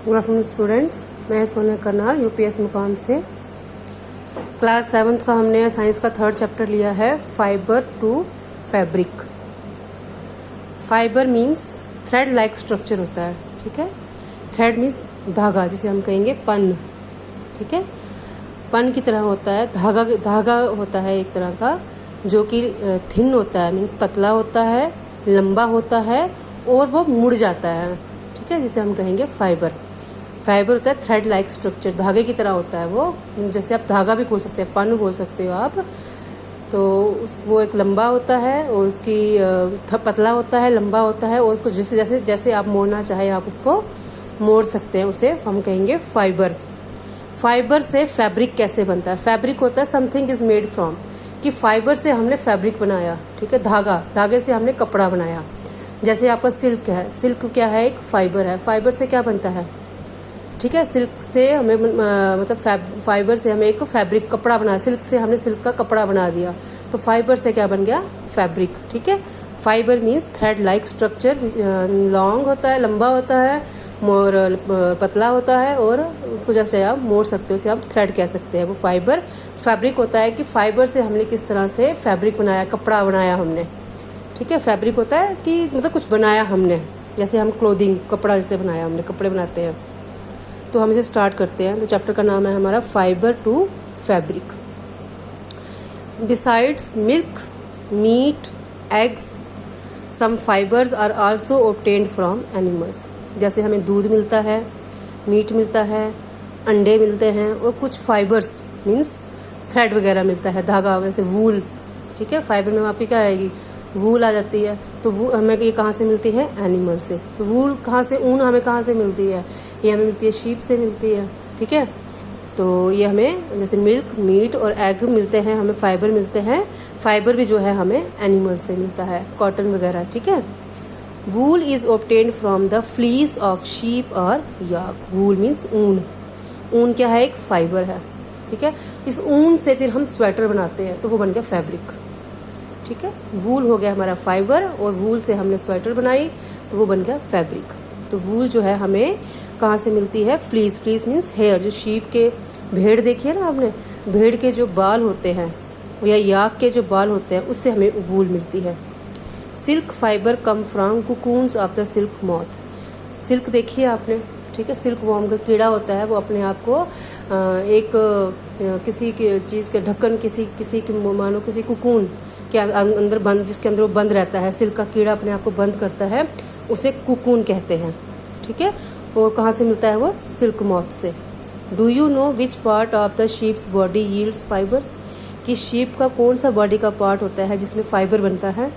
Good afternoon students, मैं Sonia Karnal UPS मुकाम से। क्लास 7th का हमने साइंस का 3rd चैप्टर लिया है, fibre to fabric. Fibre means thread like structure होता है, ठीक है। थ्रेड मीन्स धागा, जिसे हम कहेंगे पन, ठीक है। पन की तरह होता है, धागा होता है एक तरह का, जो कि थिन होता है, मीन्स पतला होता है, लंबा होता है और वो मुड़ जाता है, ठीक है, जिसे हम कहेंगे फाइबर। फाइबर होता है थ्रेड लाइक स्ट्रक्चर, धागे की तरह होता है वो। जैसे आप धागा भी बोल सकते हैं, पन बोल सकते हो आप। तो वो एक लंबा होता है और उसकी पतला होता है, लंबा होता है, और उसको जैसे जैसे जैसे आप मोड़ना चाहे आप उसको मोड़ सकते हैं, उसे हम कहेंगे फाइबर। फाइबर से फैब्रिक कैसे बनता है? फैब्रिक होता है समथिंग इज मेड फ्रॉम, कि फाइबर से हमने फैब्रिक बनाया, ठीक है। धागे से हमने कपड़ा बनाया। जैसे आपका सिल्क है, सिल्क क्या है? एक फाइबर है। फाइबर से क्या बनता है, ठीक है। सिल्क से हमें मतलब फाइबर से हमें एक फैब्रिक कपड़ा बना, सिल्क से हमने सिल्क का कपड़ा बना दिया, तो फाइबर से क्या बन गया? फैब्रिक, ठीक है। Fibre means thread like structure, long होता है, लंबा होता है, और पतला होता है, और उसको जैसे आप मोड़ सकते हो, उसे आप थ्रेड कह सकते हैं। वो फाइबर। फैब्रिक होता है कि फाइबर से हमने किस तरह से फैब्रिक बनाया, कपड़ा बनाया हमने, ठीक है। फैब्रिक होता है कि मतलब कुछ बनाया हमने, जैसे हम क्लोथिंग, कपड़ा जैसे बनाया हमने, कपड़े बनाते हैं। तो हम इसे स्टार्ट करते हैं। तो चैप्टर का नाम है हमारा fibre to fabric. Besides milk, meat, eggs, some fibres are also obtained from animals. जैसे हमें दूध मिलता है, मीट मिलता है, अंडे मिलते हैं, और कुछ फाइबर्स मीन्स थ्रेड वगैरह मिलता है, धागा, वैसे वूल, ठीक है। फाइबर में आपकी क्या आएगी? वूल आ जाती है। तो वो हमें ये कहाँ से मिलती है? एनिमल से। तो वूल कहाँ से, ऊन हमें कहाँ से मिलती है? ये हमें मिलती है शीप से मिलती है, ठीक है। तो ये हमें जैसे मिल्क, मीट और एग मिलते हैं, हमें फाइबर मिलते हैं। फाइबर भी जो है हमें एनिमल से मिलता है, कॉटन वगैरह, ठीक है। वूल is obtained from the fleece of sheep और याक। वूल मीन्स ऊन। ऊन क्या है? एक फाइबर है, ठीक है। इस ऊन से फिर हम स्वेटर बनाते हैं, तो वो बन गया फैब्रिक, ठीक है। वूल हो गया हमारा फाइबर, और वूल से हमने स्वेटर बनाई, तो वो बन गया फैब्रिक। तो वूल जो है हमें कहाँ से मिलती है? फ्लीस। Fleece means hair. जो शीप के, भेड़ देखिए ना आपने, भेड़ के जो बाल होते हैं या याक के जो बाल होते हैं, उससे हमें वूल मिलती है। Silk fibre come from cocoons of the silk moth. Silk देखिए आपने, ठीक है। सिल्क वॉर्म का कीड़ा होता है, वो अपने आप को एक किसी की चीज़ के ढक्कन, किसी की मानो किसी कुकून के अंदर बंद, जिसके अंदर वो बंद रहता है, सिल्क का कीड़ा अपने आप को बंद करता है, उसे कुकून कहते हैं, ठीक है। और कहाँ से मिलता है वो? सिल्क मॉथ से। Do you know which part of the sheeps body yields fibres? कि शीप का कौन सा बॉडी का पार्ट होता है जिसमें फाइबर बनता है?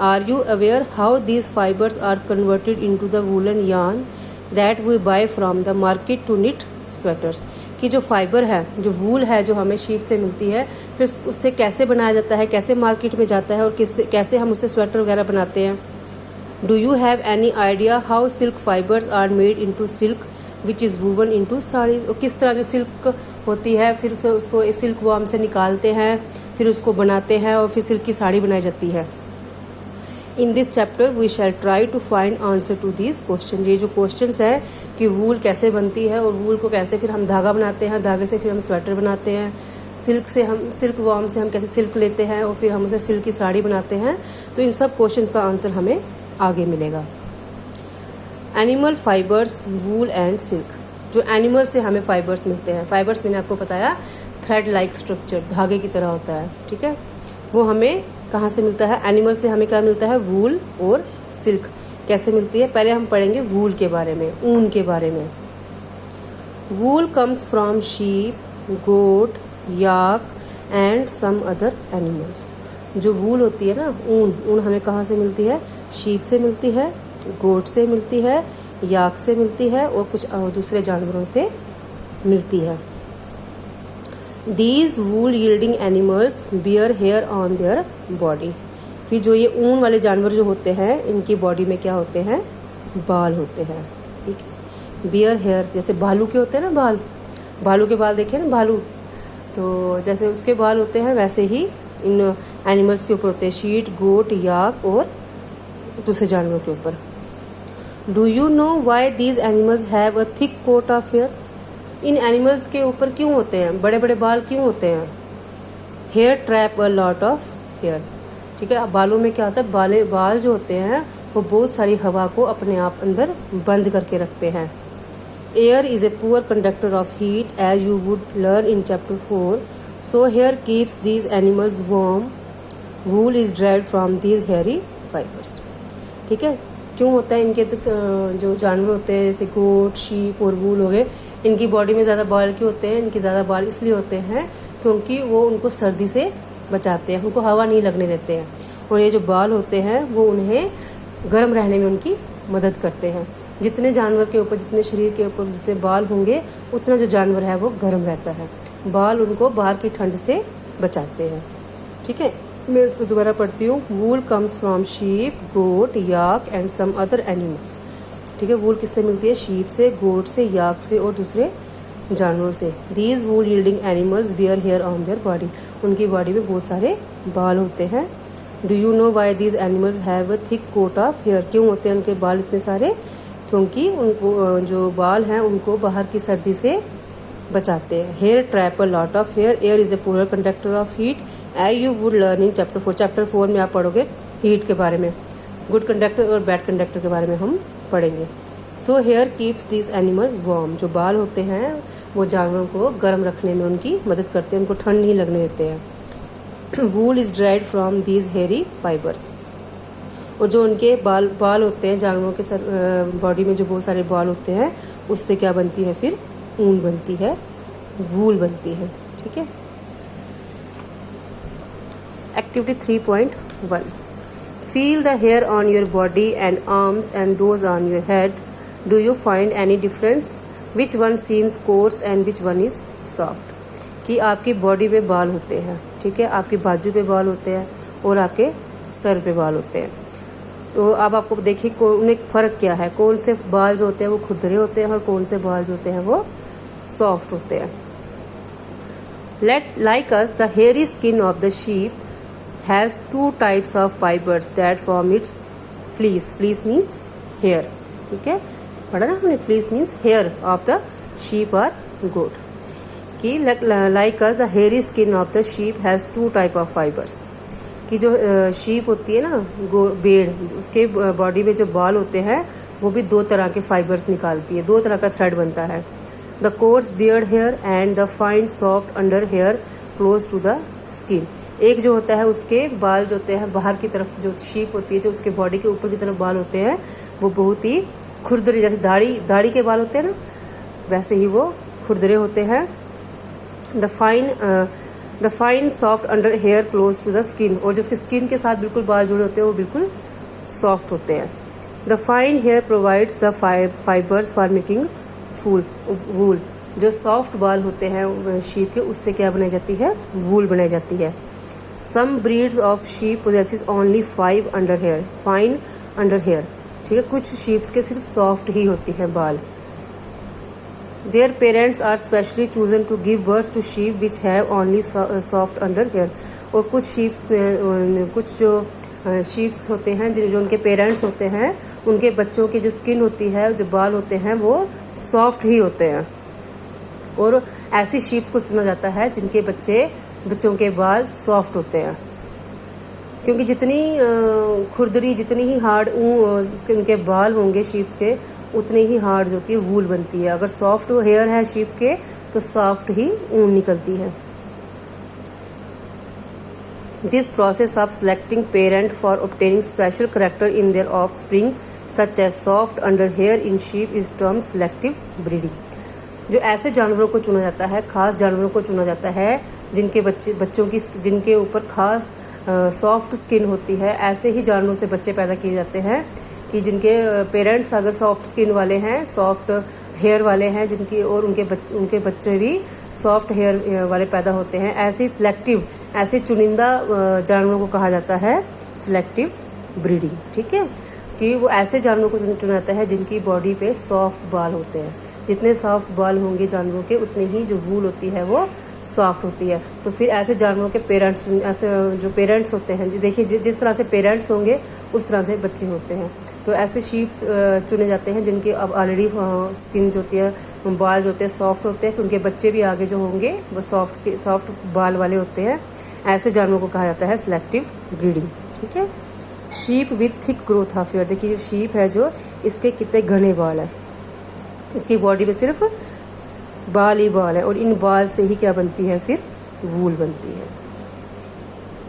Are you aware how these fibres are converted into the woollen yarn that we buy from the market to knit sweaters? कि जो फाइबर है, जो वूल है, जो हमें शीप से मिलती है, फिर उससे कैसे बनाया जाता है, कैसे मार्केट में जाता है, और कैसे हम उससे स्वेटर वगैरह बनाते हैं। Do you have any idea how silk fibres are made into silk which is woven into sari? और किस तरह जो सिल्क होती है, फिर उसको सिल्क वॉर्म से निकालते हैं, फिर उसको बनाते हैं, और फिर सिल्क की साड़ी बनाई जाती है। In this chapter we shall try to find answer to this question. ये जो क्वेश्चन है कि वूल कैसे बनती है, और वूल को कैसे फिर हम धागा बनाते हैं, धागे से फिर हम स्वेटर बनाते हैं, सिल्क वॉर्म से हम कैसे सिल्क लेते हैं और फिर हम उसे सिल्क की साड़ी बनाते हैं, तो इन सब क्वेश्चंस का आंसर हमें आगे मिलेगा। Animal fibres, wool and silk. जो एनिमल से हमें फाइबर्स मिलते हैं, फाइबर्स मैंने आपको बताया थ्रेड लाइक स्ट्रक्चर, धागे की तरह होता है, ठीक है। वो हमें कहाँ से मिलता है? एनिमल से हमें क्या मिलता है? वूल और सिल्क। कैसे मिलती है? पहले हम पढ़ेंगे वूल के बारे में, ऊन के बारे में। Wool comes from sheep, goat, yak and some other animals. जो वूल होती है ना, ऊन हमें कहाँ से मिलती है? शीप से मिलती है, गोट से मिलती है, याक से मिलती है, और कुछ दूसरे जानवरों से मिलती है। These wool yielding animals bear hair on their body। फिर जो ये ऊन वाले जानवर जो होते हैं, इनकी बॉडी में क्या होते हैं? बाल होते हैं, ठीक है। bear hair, जैसे भालू के होते हैं ना बाल, भालू के बाल देखे ना भालू, तो जैसे उसके बाल होते हैं, वैसे ही इन एनिमल्स के ऊपर होते हैं, शीट, गोट, याक और दूसरे जानवरों के ऊपर। Do you know why these animals have a thick coat of hair? इन एनिमल्स के ऊपर क्यों होते हैं बड़े बड़े बाल, क्यों होते हैं? Hair trap a lot of hair. ठीक है, अब बालों में क्या होता है, बाल जो होते हैं वो बहुत सारी हवा को अपने आप अंदर बंद करके रखते हैं। Air is a poor conductor of heat as you would learn in chapter 4, so hair keeps these animals warm, wool is derived from these hairy fibres. ठीक है, क्यों होता है इनके, तो जो जानवर होते हैं जैसे गोट, शीप और वूल हो गए, इनकी बॉडी में ज़्यादा बाल क्यों होते हैं? इनके ज़्यादा बाल इसलिए होते हैं क्योंकि वो उनको सर्दी से बचाते हैं, उनको हवा नहीं लगने देते हैं। और ये जो बाल होते हैं वो उन्हें गर्म रहने में उनकी मदद करते हैं। जितने जानवर के ऊपर, जितने शरीर के ऊपर जितने बाल होंगे, उतना जो जानवर है वो गर्म रहता है। बाल उनको बाहर की ठंड से बचाते हैं। ठीक है, मैं इसको दोबारा पढ़ती हूँ। Wool comes from sheep, goat, yak and some other animals. ठीक है, वूल किससे मिलती है? शीप से, गोट से, याक से और दूसरे जानवरों से। These wool yielding animals bear hair on their body. उनकी बॉडी में बहुत सारे बाल होते हैं। Do you know why these animals have a thick coat of hair? क्यों होते हैं उनके बाल इतने सारे? क्योंकि उनको जो बाल हैं उनको बाहर की सर्दी से बचाते हैं। Hair trap a lot of hair, air is a polar conductor of heat as you would learn in chapter 4। Chapter 4 में आप पढ़ोगे हीट के बारे में, गुड कंडक्टर और बैड कंडक्टर के बारे में हम पढ़ेंगे। So hair keeps this animals warm. जो बाल होते हैं वो जानवरों को गर्म रखने में उनकी मदद करते हैं, उनको ठंड नहीं लगने देते हैं। वूल is dried from these hairy fibres. और जो उनके बाल होते हैं जानवरों के बॉडी में जो बहुत सारे बाल होते हैं, उससे क्या बनती है? फिर ऊन बनती है, वूल बनती है। ठीक है। Activity 3.1, feel the hair on your body and arms and those on your head. Do you find any difference? Which one seems coarse and which one is soft. कि आपकी बॉडी में बाल होते हैं, ठीक है, आपकी बाजू पे बाल होते हैं और आपके सर पे बाल होते हैं। तो अब आपको देखिए उनमें फ़र्क क्या है। कौन से बाल जो होते हैं वो खुरदरे होते हैं और कौन से बाल जो होते हैं वो सॉफ्ट होते हैं। Like us, the hairy skin of the sheep has two types of fibers that form its fleece. Fleece means hair. ठीक है, पढ़ा ना हमने? fleece means hair of the sheep or goat. कि like us, the hairy skin of the sheep has two type of fibers. कि जो sheep होती है ना, भेड़, उसके बॉडी में जो बाल होते हैं वो भी दो तरह के फाइबर्स निकालती है, दो तरह का थ्रेड बनता है। The coarse beard hair and the fine soft under hair close to the skin. एक जो होता है उसके बाल जो होते हैं बाहर की तरफ, जो शीप होती है जो उसके बॉडी के ऊपर की तरफ बाल होते हैं वो बहुत ही खुरदरे, जैसे दाढ़ी के बाल होते हैं ना, वैसे ही वो खुरदरे होते हैं। The fine soft under hair close to the skin. और जो उसके स्किन के साथ बिल्कुल बाल जुड़े होते हैं वो बिल्कुल सॉफ्ट होते हैं। The fine hair provides the fibres for making wool. जो सॉफ्ट बाल होते हैं शीप के, उससे क्या बनाई जाती है? वूल बनाई जाती है। Some breeds of sheep possesses only 5 under hair, fine under hair. ठीक है, कुछ शीप्स के सिर्फ सॉफ्ट ही होती है बाल। Their parents are specially chosen to give birth to sheep which have only soft under hair. और कुछ शीप्स में, कुछ जो शीप्स होते हैं जो उनके पेरेंट्स होते हैं, उनके बच्चों की जो स्किन होती है, जो बाल होते हैं वो सॉफ्ट ही होते हैं। और ऐसी शीप्स को चुना जाता है जिनके बच्चों के बाल सॉफ्ट होते हैं, क्योंकि जितनी खुरदरी, जितनी ही हार्ड उनके बाल होंगे शीप्स के, उतनी ही हार्ड जो होती है वूल बनती है। अगर सॉफ्ट हेयर है शीप के तो सॉफ्ट ही ऊन निकलती है। This process of selecting parent for obtaining special character in their offspring such as soft under hair in sheep is termed selective breeding. जो ऐसे जानवरों को चुना जाता है, खास जानवरों को चुना जाता है जिनके बच्चों की, जिनके ऊपर खास सॉफ्ट स्किन होती है, ऐसे ही जानवरों से बच्चे पैदा किए जाते हैं कि जिनके पेरेंट्स अगर सॉफ्ट स्किन वाले हैं, सॉफ्ट हेयर वाले हैं, जिनकी और उनके बच्चे भी सॉफ्ट हेयर वाले पैदा होते हैं। ऐसे सिलेक्टिव, ऐसे चुनिंदा जानवरों को कहा जाता है सिलेक्टिव ब्रीडिंग। ठीक है, कि वो ऐसे जानवरों को चुना जाता है जिनकी बॉडी पे सॉफ्ट बाल होते हैं। जितने सॉफ्ट बाल होंगे जानवरों के, उतनी ही जो वूल होती है वो सॉफ्ट होती है। तो फिर ऐसे जानवरों के ऐसे जो पेरेंट्स होते हैं, देखिए जिस तरह से पेरेंट्स होंगे उस तरह से बच्चे होते हैं। तो ऐसे शीप्स चुने जाते हैं जिनके अब ऑलरेडी स्किन जो होती है, बाल जो होते हैं सॉफ्ट होते हैं, फिर उनके बच्चे भी आगे जो होंगे वो सॉफ्ट बाल वाले होते हैं। ऐसे जानवरों को कहा जाता है सिलेक्टिव ब्रीडिंग। ठीक है। Sheep with thick growth of hair, देखिए शीप है जो, इसके कितने घने बाल है, इसकी बॉडी पे सिर्फ बाल ही बाल है और इन बाल से ही क्या बनती है, फिर वूल बनती है।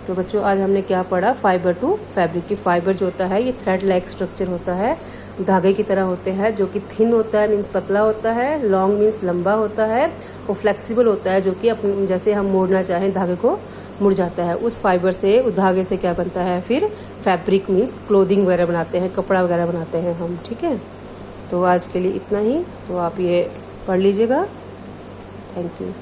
तो बच्चों आज हमने क्या पढ़ा, फाइबर टू फैब्रिक की फाइबर जो होता है ये थ्रेड लाइक स्ट्रक्चर होता है, धागे की तरह होते हैं, जो कि थिन होता है मीन्स पतला होता है, लॉन्ग मीन्स लंबा होता है, और फ्लेक्सिबल होता है जो कि अपने जैसे हम मोड़ना चाहें धागे को मुड़ जाता है। उस फाइबर से, उस धागे से क्या बनता है, फिर फैब्रिक मीन्स क्लोथिंग वगैरह बनाते हैं, कपड़ा वगैरह बनाते हैं हम। ठीक है। तो आज के लिए इतना ही, तो आप ये पढ़ लीजिएगा। Thank you.